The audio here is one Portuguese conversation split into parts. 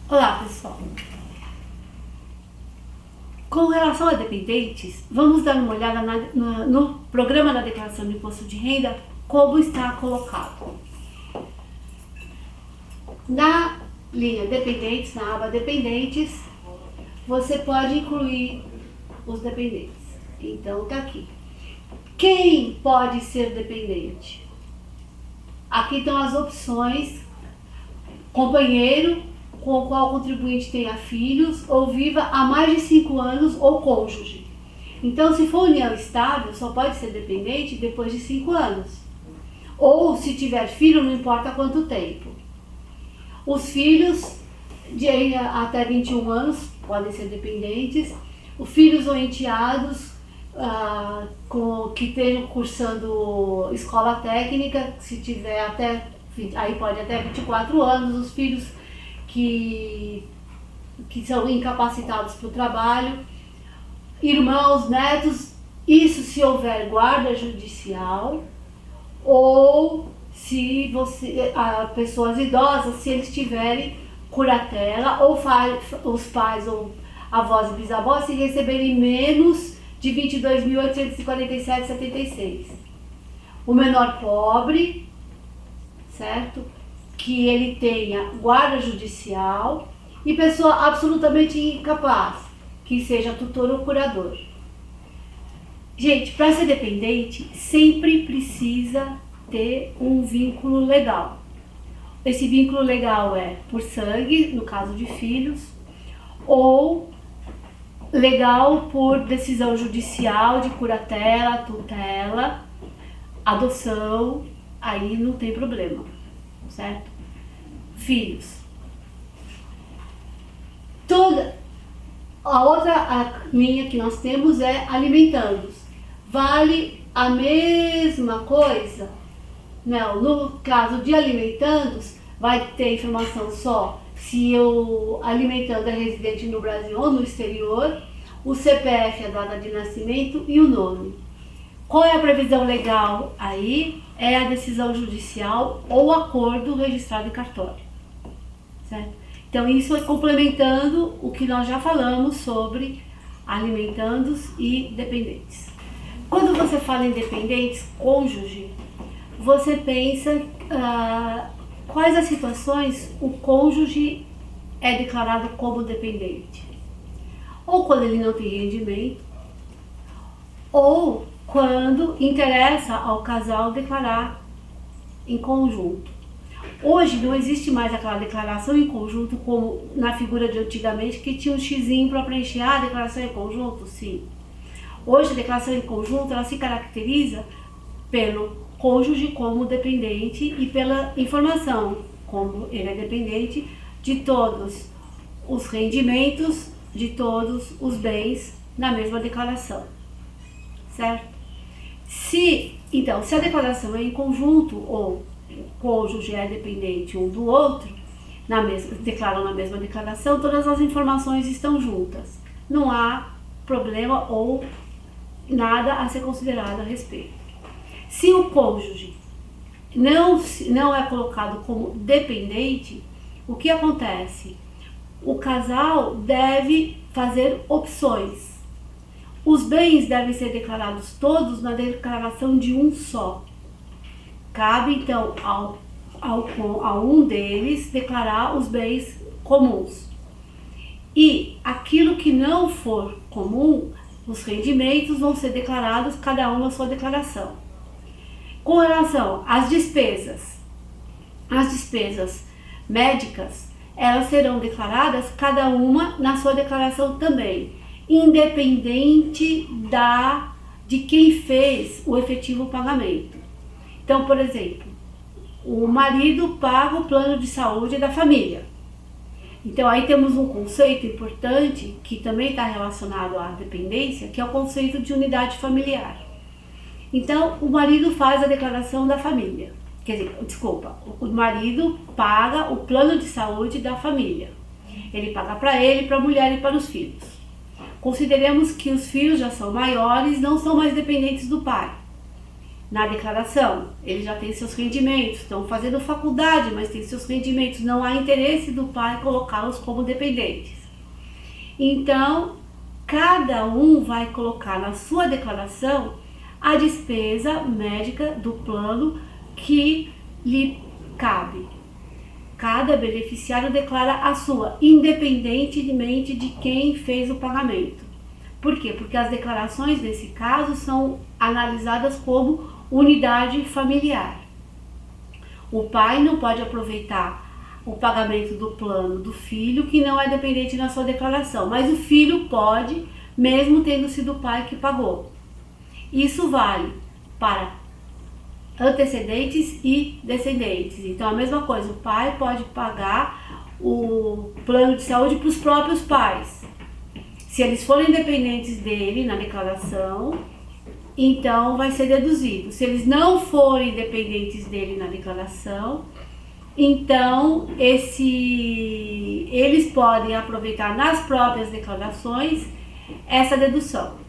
Olá, pessoal. Com relação a dependentes, vamos dar uma olhada no programa da declaração de imposto de renda, como está colocado. Na linha dependentes, na aba dependentes, você pode incluir os dependentes. Então, tá aqui. Quem pode ser dependente? Aqui estão as opções: companheiro com o qual o contribuinte tenha filhos ou viva há mais de 5 anos ou cônjuge. Então, se for união estável, só pode ser dependente depois de 5 anos. Ou se tiver filho, não importa quanto tempo. Os filhos de até 21 anos podem ser dependentes. Os filhos ou enteados que estejam cursando escola técnica, se tiver aí pode até 24 anos. Os filhos que são incapacitados para o trabalho, irmãos, netos, isso se houver guarda judicial, ou se pessoas idosas, se eles tiverem curatela, ou os pais ou avós e bisavós se receberem menos de 22.847,76. O menor pobre, certo? Que ele tenha guarda judicial e pessoa absolutamente incapaz, que seja tutor ou curador. Gente, para ser dependente, sempre precisa ter um vínculo legal. Esse vínculo legal é por sangue, no caso de filhos, ou legal por decisão judicial de curatela, tutela, adoção, aí não tem problema, certo? Filhos. A outra linha que nós temos é alimentandos. Vale a mesma coisa? Não, no caso de alimentandos, vai ter informação só se o alimentando é residente no Brasil ou no exterior, o CPF, a data de nascimento e o nome. Qual é a previsão legal aí? É a decisão judicial ou acordo registrado em cartório, certo? Então isso é complementando o que nós já falamos sobre alimentandos e dependentes. Quando você fala em dependentes, cônjuge, você pensa quais as situações o cônjuge é declarado como dependente. Ou quando ele não tem rendimento, ou quando interessa ao casal declarar em conjunto. Hoje não existe mais aquela declaração em conjunto como na figura de antigamente, que tinha um xizinho para preencher a declaração em conjunto, sim. Hoje a declaração em conjunto ela se caracteriza pelo cônjuge como dependente e pela informação, como ele é dependente de todos os rendimentos, de todos os bens na mesma declaração, certo? Se a declaração é em conjunto ou o cônjuge é dependente um do outro, declaram na mesma declaração, todas as informações estão juntas. Não há problema ou nada a ser considerado a respeito. Se o cônjuge não é colocado como dependente, o que acontece? O casal deve fazer opções. Os bens devem ser declarados todos na declaração de um só. Cabe, então, a um deles declarar os bens comuns. E aquilo que não for comum, os rendimentos vão ser declarados, cada um na sua declaração. Com relação às despesas médicas, elas serão declaradas cada uma na sua declaração também, independente de quem fez o efetivo pagamento. Então, por exemplo, o marido paga o plano de saúde da família. Então, aí temos um conceito importante que também está relacionado à dependência, que é o conceito de unidade familiar. Então, o marido faz a declaração da família. O marido paga o plano de saúde da família. Ele paga para ele, para a mulher e para os filhos. Consideremos que os filhos já são maiores, não são mais dependentes do pai. na declaração. Ele já tem seus rendimentos, estão fazendo faculdade, mas tem seus rendimentos. Não há interesse do pai colocá-los como dependentes. Então, cada um vai colocar na sua declaração a despesa médica do plano que lhe cabe. Cada beneficiário declara a sua, independentemente de quem fez o pagamento. Por quê? Porque as declarações nesse caso são analisadas como unidade familiar. O pai não pode aproveitar o pagamento do plano do filho que não é dependente na sua declaração, mas o filho pode, mesmo tendo sido o pai que pagou. Isso vale para antecedentes e descendentes. Então, a mesma coisa, o pai pode pagar o plano de saúde para os próprios pais. Se eles forem dependentes dele na declaração, então vai ser deduzido. Se eles não forem dependentes dele na declaração, então eles podem aproveitar nas próprias declarações essa dedução.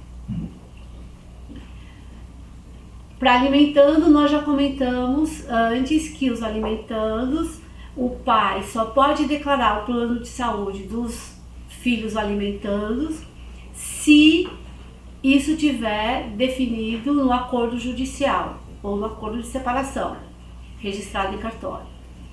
Para alimentando, nós já comentamos antes que os alimentandos, o pai só pode declarar o plano de saúde dos filhos alimentandos se isso tiver definido no acordo judicial ou no acordo de separação, registrado em cartório.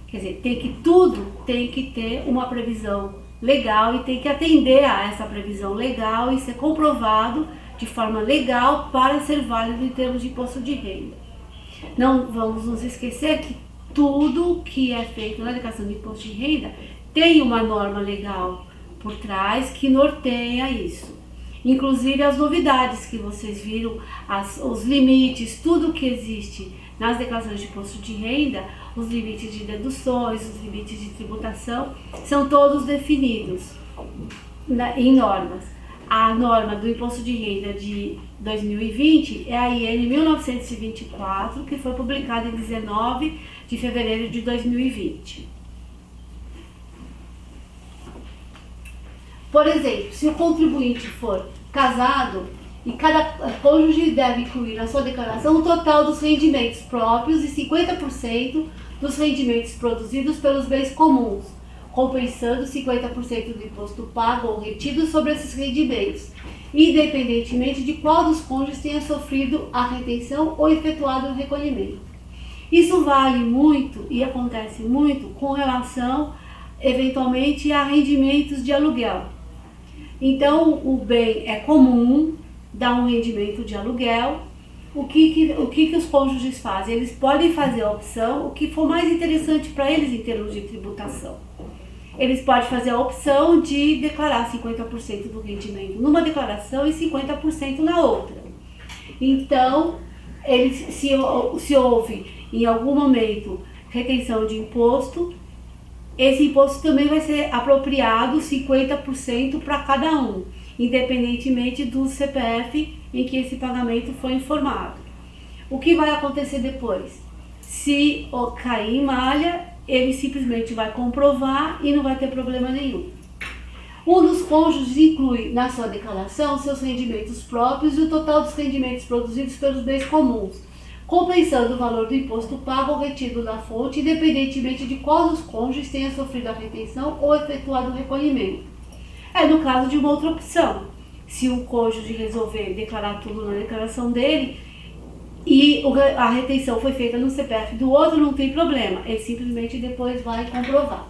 Quer dizer, tudo tem que ter uma previsão legal e tem que atender a essa previsão legal e ser comprovado de forma legal para ser válido em termos de imposto de renda. Não vamos nos esquecer que tudo que é feito na declaração de imposto de renda tem uma norma legal por trás que norteia isso. Inclusive as novidades que vocês viram, os limites, tudo que existe nas declarações de imposto de renda, os limites de deduções, os limites de tributação, são todos definidos em normas. A norma do imposto de renda de 2020 é a IN 1924, que foi publicada em 19 de fevereiro de 2020. Por exemplo, se o contribuinte for casado, e cada cônjuge deve incluir na sua declaração o total dos rendimentos próprios e 50% dos rendimentos produzidos pelos bens comuns, compensando 50% do imposto pago ou retido sobre esses rendimentos, independentemente de qual dos cônjuges tenha sofrido a retenção ou efetuado o recolhimento. Isso vale muito e acontece muito com relação, eventualmente, a rendimentos de aluguel. Então, o bem é comum, dá um rendimento de aluguel. O que os cônjuges fazem? Eles podem fazer a opção, o que for mais interessante para eles em termos de tributação. Eles podem fazer a opção de declarar 50% do rendimento numa declaração e 50% na outra. Então, se houve em algum momento retenção de imposto, esse imposto também vai ser apropriado 50% para cada um, independentemente do CPF em que esse pagamento foi informado. O que vai acontecer depois? Se cair em malha, ele simplesmente vai comprovar e não vai ter problema nenhum. Um dos cônjuges inclui na sua declaração seus rendimentos próprios e o total dos rendimentos produzidos pelos bens comuns, compensando o valor do imposto pago ou retido da fonte, independentemente de qual dos cônjuges tenha sofrido a retenção ou efetuado o recolhimento. É no caso de uma outra opção. Se o cônjuge resolver declarar tudo na declaração dele e a retenção foi feita no CPF do outro, não tem problema. Ele simplesmente depois vai comprovar.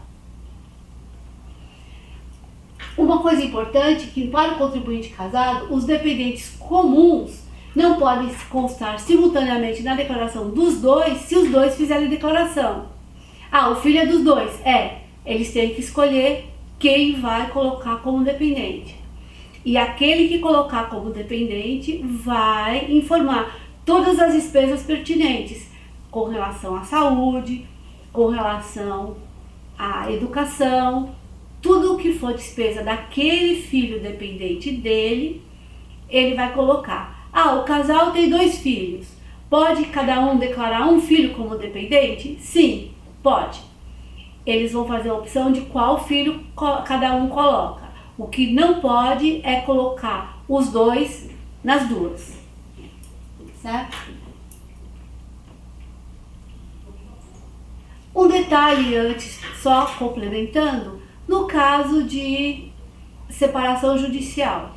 Uma coisa importante é que para o contribuinte casado, os dependentes comuns não podem constar simultaneamente na declaração dos dois se os dois fizerem declaração. O filho é dos dois. Eles têm que escolher quem vai colocar como dependente. E aquele que colocar como dependente vai informar todas as despesas pertinentes com relação à saúde, com relação à educação, tudo o que for despesa daquele filho dependente dele, ele vai colocar. O casal tem 2 filhos. Pode cada um declarar um filho como dependente? Sim, pode. Eles vão fazer a opção de qual filho cada um coloca. O que não pode é colocar os 2 nas duas. Certo? detalhe antes, só complementando, no caso de separação judicial,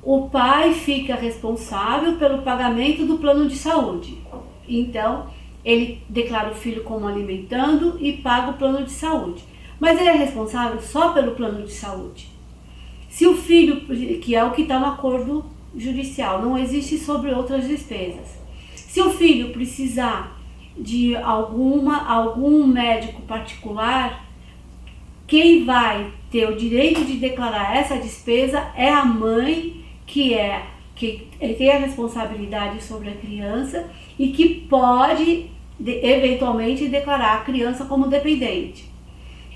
o pai fica responsável pelo pagamento do plano de saúde. Então, ele declara o filho como alimentando e paga o plano de saúde. Mas ele é responsável só pelo plano de saúde. Se o filho, que é o que está no acordo judicial, não existe sobre outras despesas. Se o filho precisar de algum médico particular, quem vai ter o direito de declarar essa despesa é a mãe, que tem a responsabilidade sobre a criança e que pode eventualmente declarar a criança como dependente.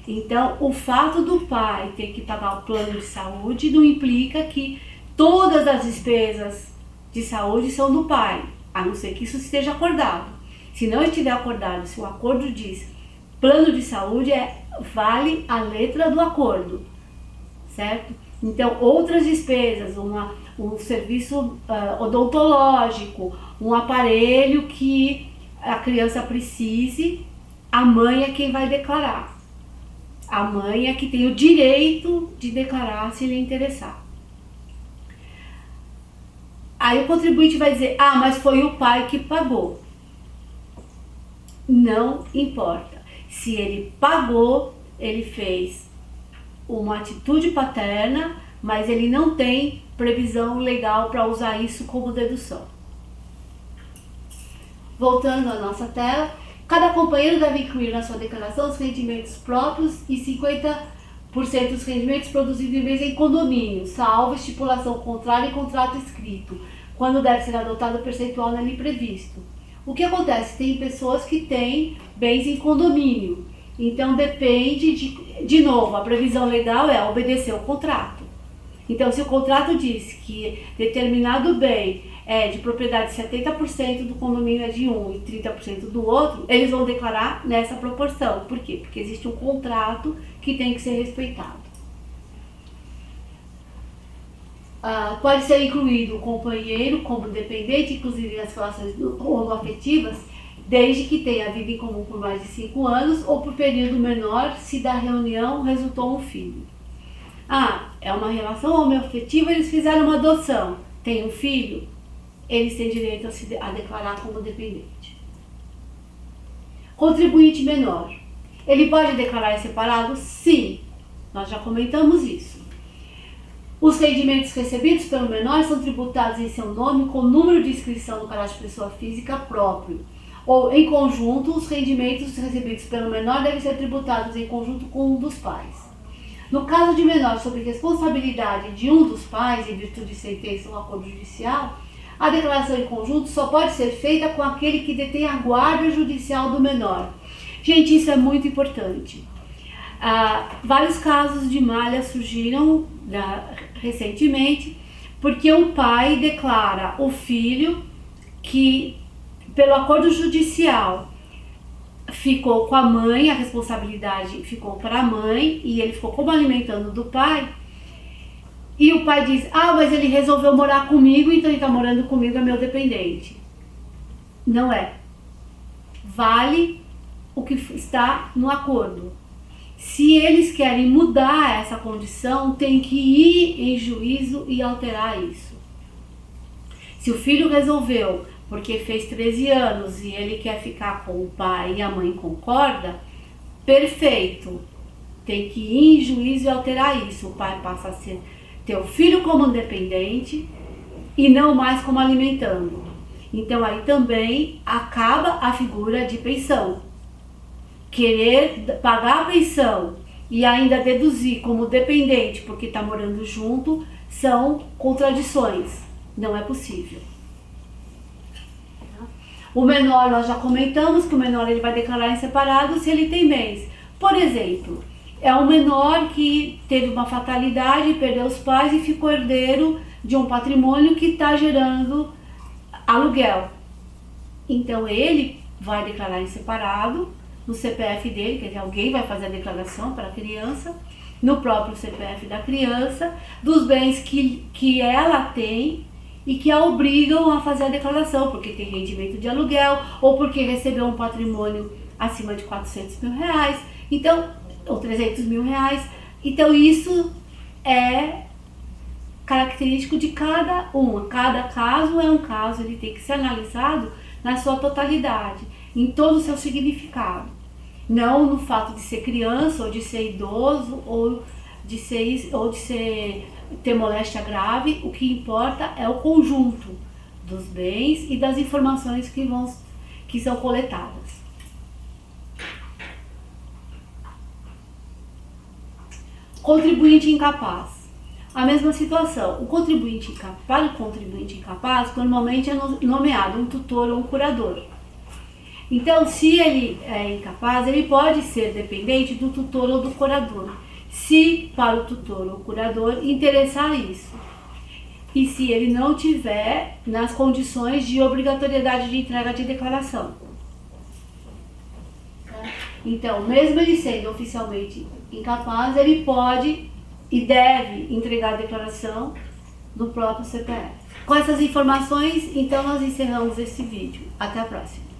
Então, o fato do pai ter que pagar o plano de saúde não implica que todas as despesas de saúde são do pai, a não ser que isso esteja acordado. Se não estiver acordado, se o acordo diz plano de saúde, vale a letra do acordo, certo? Então, outras despesas, um serviço odontológico, um aparelho que a criança precise, a mãe é quem vai declarar. A mãe é que tem o direito de declarar se lhe interessar. Aí o contribuinte vai dizer, mas foi o pai que pagou. Não importa. Se ele pagou, ele fez uma atitude paterna, mas ele não tem previsão legal para usar isso como dedução. Voltando à nossa tela, cada companheiro deve incluir na sua declaração os rendimentos próprios e 50% dos rendimentos produzidos em condomínio, salvo estipulação contrária em contrato escrito, quando deve ser adotado o percentual nele previsto. O que acontece? Tem pessoas que têm bens em condomínio, então depende de novo, a previsão legal é obedecer o contrato. Então, se o contrato diz que determinado bem é de propriedade 70% do condomínio é de um e 30% do outro, eles vão declarar nessa proporção. Por quê? Porque existe um contrato que tem que ser respeitado. Pode ser incluído o companheiro como dependente, inclusive nas relações homoafetivas, desde que tenha vida em comum por mais de 5 anos ou por período menor, se da reunião resultou um filho. É uma relação homoafetiva, eles fizeram uma adoção, tem um filho, eles têm direito a declarar como dependente. Contribuinte menor. Ele pode declarar em separado? Sim, nós já comentamos isso. Os rendimentos recebidos pelo menor são tributados em seu nome com número de inscrição no cadastro de pessoa física próprio. Ou, em conjunto, os rendimentos recebidos pelo menor devem ser tributados em conjunto com um dos pais. No caso de menor sob responsabilidade de um dos pais, em virtude de sentença ou acordo judicial, a declaração em conjunto só pode ser feita com aquele que detém a guarda judicial do menor. Gente, isso é muito importante. Vários casos de malha surgiram recentemente porque o pai declara o filho que, pelo acordo judicial, ficou com a mãe, a responsabilidade ficou para a mãe e ele ficou como alimentando do pai. E o pai diz, mas ele resolveu morar comigo, então ele está morando comigo, é meu dependente. Não é. Vale o que está no acordo. Se eles querem mudar essa condição, tem que ir em juízo e alterar isso. Se o filho resolveu, porque fez 13 anos e ele quer ficar com o pai e a mãe concorda, perfeito. Tem que ir em juízo e alterar isso. O pai passa a ter o filho como dependente e não mais como alimentando. Então aí também acaba a figura de pensão. Querer pagar a pensão e ainda deduzir como dependente porque está morando junto são contradições. Não é possível. O menor, nós já comentamos que o menor ele vai declarar em separado se ele tem bens. Por exemplo, é um menor que teve uma fatalidade, perdeu os pais e ficou herdeiro de um patrimônio que está gerando aluguel. Então ele vai declarar em separado no CPF dele, quer dizer, alguém vai fazer a declaração para a criança, no próprio CPF da criança, dos bens que ela tem e que a obrigam a fazer a declaração, porque tem rendimento de aluguel ou porque recebeu um patrimônio acima de 400 mil reais, então, ou 300 mil reais. Então isso é característico de cada uma. Cada caso é um caso, ele tem que ser analisado na sua totalidade, em todo o seu significado. Não no fato de ser criança, ou de ser idoso, ou de ter moléstia grave. O que importa é o conjunto dos bens e das informações que são coletadas. Contribuinte incapaz. A mesma situação. Para o contribuinte incapaz, normalmente é nomeado um tutor ou um curador. Então, se ele é incapaz, ele pode ser dependente do tutor ou do curador, se para o tutor ou curador interessar isso, e se ele não tiver nas condições de obrigatoriedade de entrega de declaração. Então, mesmo ele sendo oficialmente incapaz, ele pode e deve entregar a declaração do próprio CPF. Com essas informações, então nós encerramos esse vídeo. Até a próxima.